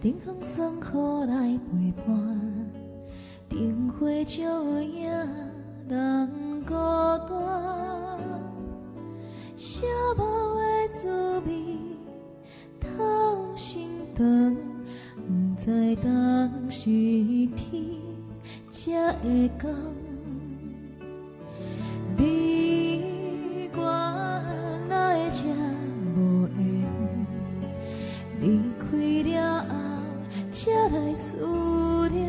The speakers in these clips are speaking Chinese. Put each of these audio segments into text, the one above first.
冷风送雨来陪伴，灯火照影人孤单，写无的滋味透心肠，不知当是天才会讲。你我哪会这无缘？离开了后，才来思念，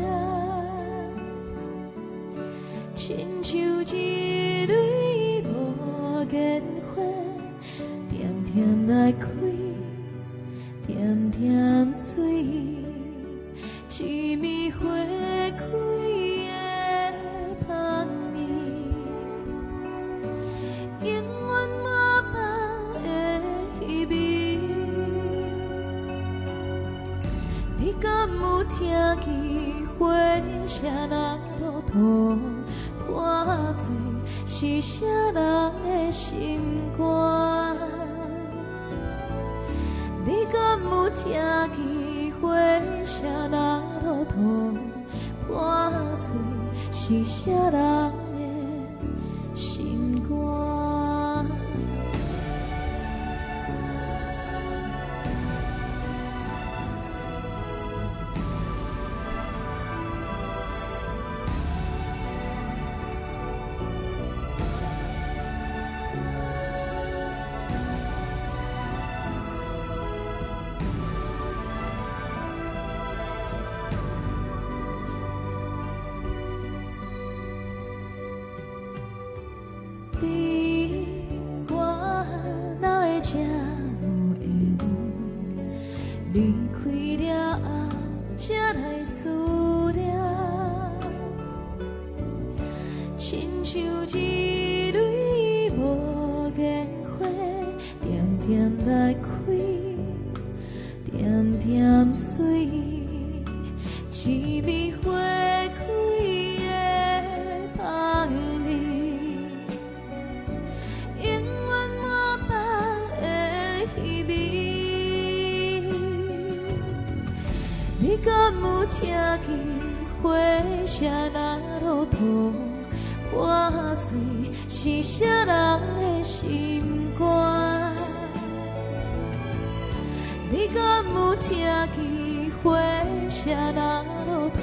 亲像一蕊无言花，点点来开，点点碎，一暝花开的香味，永远满腹的希望。你敢有听见花声若落土破碎，是啥人的心肝？你敢有听见花声若落土破碎，是啥人的心肝？你我哪会这无缘？离开了后，才来思念，亲像一蕊无言花，点点来开，点点碎，一暝花开的香味。你敢有听见花声若落土破碎，是啥人的心肝？你敢有听见花声若落土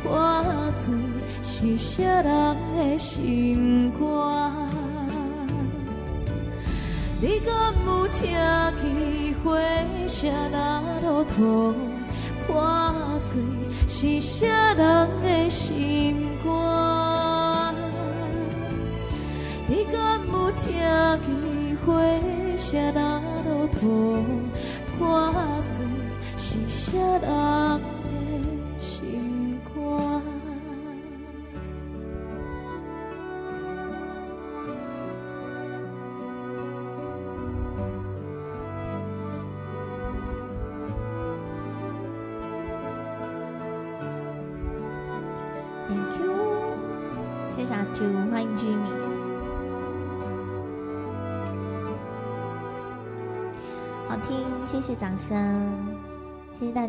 破碎，是啥人的心肝？你敢有听见花声若落土破碎，是啥人的心肝？你敢有听见花声若落土破碎，是啥人的心肝？Thank you， 谢谢阿朱，欢迎居民。好听，谢谢掌声，谢谢大家。